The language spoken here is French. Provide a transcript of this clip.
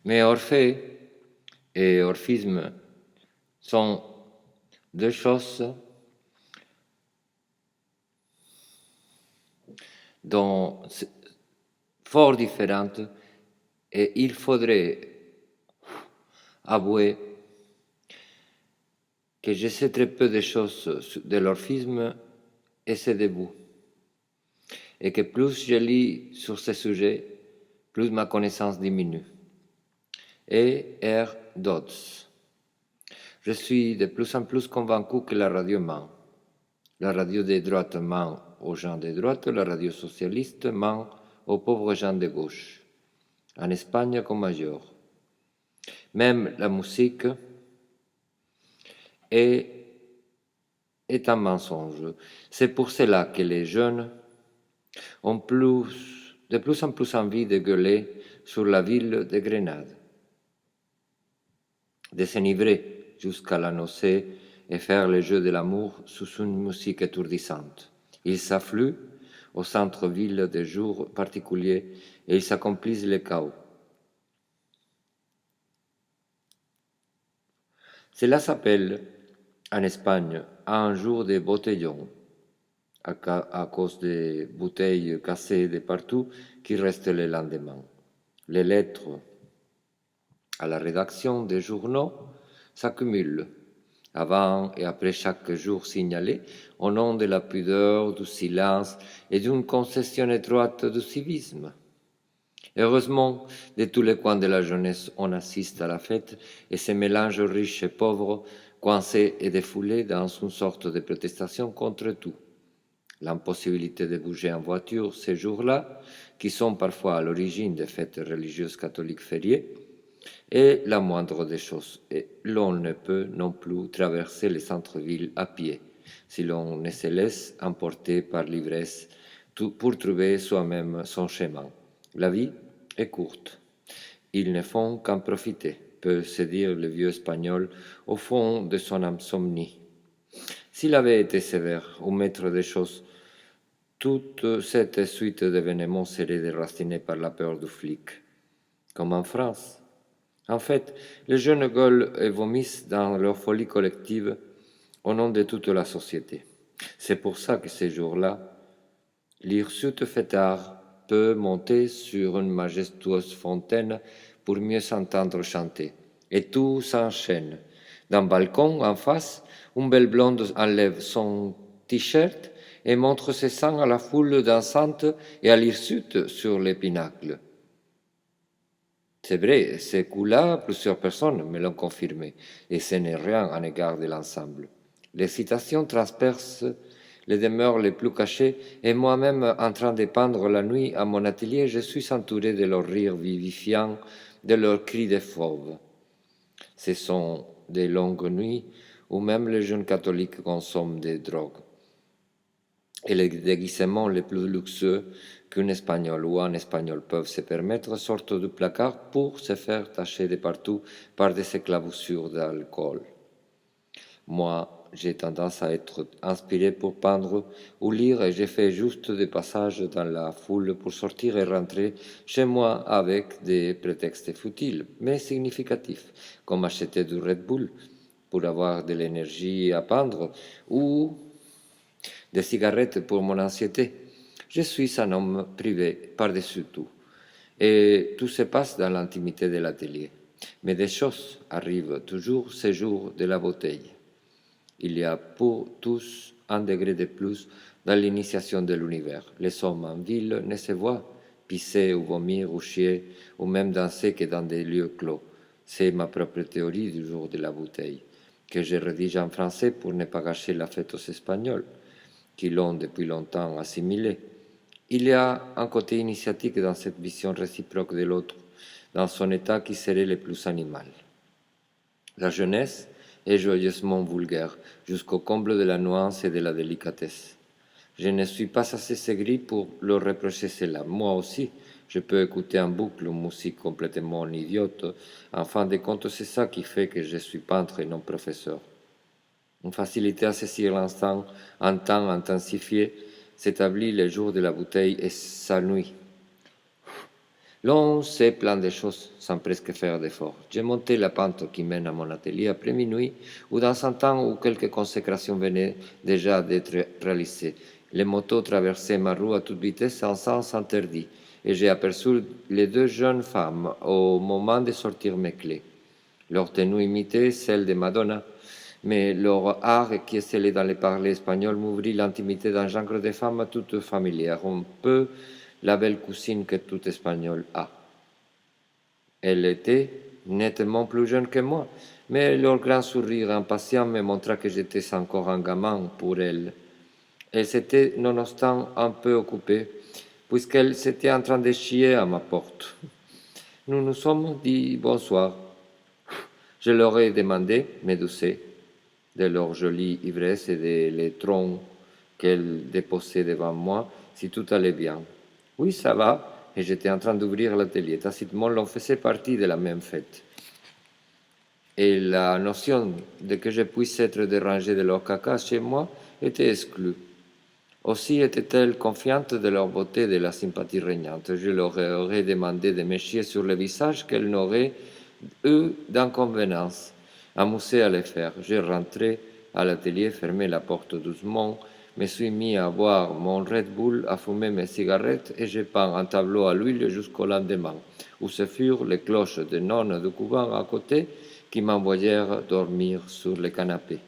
Mais Orphée et orphisme sont deux choses dont fort différentes et il faudrait avouer que je sais très peu de choses de l'orphisme et ses débuts, et que plus je lis sur ce sujet, plus ma connaissance diminue. Et R. Dodds. Je suis de plus en plus convaincu que la radio ment. La radio de droite ment aux gens de droite, la radio socialiste ment aux pauvres gens de gauche, en Espagne comme ailleurs. Même la musique est un mensonge. C'est pour cela que les jeunes ont de plus en plus envie de gueuler sur la ville de Grenade, de s'enivrer jusqu'à la nausée et faire le jeu de l'amour sous une musique étourdissante. Ils s'affluent au centre-ville des jours particuliers et ils accomplissent le chaos. Cela s'appelle, en Espagne, un jour de botellons, à cause des bouteilles cassées de partout qui restent le lendemain. Les lettres à la rédaction des journaux s'accumulent, avant et après chaque jour signalé, au nom de la pudeur, du silence et d'une concession étroite du civisme. Heureusement, de tous les coins de la jeunesse, on assiste à la fête et se mélange riches et pauvres, coincés et défoulés dans une sorte de protestation contre tout. L'impossibilité de bouger en voiture ces jours-là, qui sont parfois à l'origine des fêtes religieuses catholiques fériées, est la moindre des choses, et l'on ne peut non plus traverser les centres-villes à pied, si l'on ne se laisse emporter par l'ivresse pour trouver soi-même son chemin. La vie est courte. Ils ne font qu'en profiter, peut se dire le vieux espagnol au fond de son insomnie. S'il avait été sévère ou maître des choses, toute cette suite d'événements serait déracinée par la peur du flic, comme en France. En fait, les jeunes gueulent et vomissent dans leur folie collective au nom de toute la société. C'est pour ça que ces jours-là, l'hirsute fêtard peut monter sur une majestueuse fontaine pour mieux s'entendre chanter. Et tout s'enchaîne. D'un balcon en face, une belle blonde enlève son t-shirt et montre ses seins à la foule dansante et à l'hirsute sur les pinacles. C'est vrai, ces coups-là, plusieurs personnes me l'ont confirmé, et ce n'est rien en égard de l'ensemble. L'excitation transperce les demeures les plus cachées, et moi-même, en train de peindre la nuit à mon atelier, je suis entouré de leurs rires vivifiants, de leurs cris de fauve. Ce sont des longues nuits où même les jeunes catholiques consomment des drogues. Et les déguisements les plus luxueux qu'un Espagnol ou un Espagnol peuvent se permettre sortent du placard pour se faire tacher de partout par des éclaboussures d'alcool. Moi, j'ai tendance à être inspiré pour peindre ou lire et j'ai fait juste des passages dans la foule pour sortir et rentrer chez moi avec des prétextes futiles mais significatifs, comme acheter du Red Bull pour avoir de l'énergie à peindre ou des cigarettes pour mon anxiété. Je suis un homme privé par-dessus tout. Et tout se passe dans l'intimité de l'atelier. Mais des choses arrivent toujours ces jours de la bouteille. Il y a pour tous un degré de plus dans l'initiation de l'univers. Les hommes en ville ne se voient pisser ou vomir ou chier ou même danser que dans des lieux clos. C'est ma propre théorie du jour de la bouteille, que je rédige en français pour ne pas gâcher la fête aux Espagnols, qui l'ont depuis longtemps assimilée. Il y a un côté initiatique dans cette vision réciproque de l'autre, dans son état qui serait le plus animal. La jeunesse est joyeusement vulgaire, jusqu'au comble de la nuance et de la délicatesse. Je ne suis pas assez aigri pour leur reprocher cela. Moi aussi, je peux écouter en boucle une musique complètement idiote. En fin de compte, c'est ça qui fait que je suis peintre et non professeur. Une facilité à saisir l'instant, un temps intensifié, s'établit le jour de la bouteille et sa nuit. L'on sait plein de choses sans presque faire d'efforts. J'ai monté la pente qui mène à mon atelier après minuit, ou dans un temps où quelques consécrations venaient déjà d'être réalisées. Les motos traversaient ma rue à toute vitesse en sens interdit, et j'ai aperçu les deux jeunes femmes au moment de sortir mes clés. Leur tenue imitait celle de Madonna, mais leur art, qui est scellé dans les parler espagnols, m'ouvrit l'intimité d'un genre de femme toute familière, un peu la belle cousine que tout Espagnol a. Elle était nettement plus jeune que moi, mais leur grand sourire impatient me montra que j'étais encore un gamin pour elle. Elle s'était nonobstant un peu occupée, puisqu'elle s'était en train de chier à ma porte. Nous nous sommes dit bonsoir. Je leur ai demandé, médusée, de leur jolie ivresse et des lettrons qu'elles déposaient devant moi, si tout allait bien. Oui, ça va, et j'étais en train d'ouvrir l'atelier. Tacitement, l'on faisait partie de la même fête. Et la notion de que je puisse être dérangé de leur caca chez moi était exclue. Aussi étaient-elles confiantes de leur beauté et de la sympathie régnante. Je leur aurais demandé de me chier sur le visage qu'elles n'auraient eu d'inconvénence. Amusé à le faire, j'ai rentré à l'atelier, fermé la porte doucement, me suis mis à boire mon Red Bull, à fumer mes cigarettes et j'ai peint un tableau à l'huile jusqu'au lendemain, où ce furent les cloches des nonnes du couvent à côté qui m'envoyèrent dormir sur le canapé.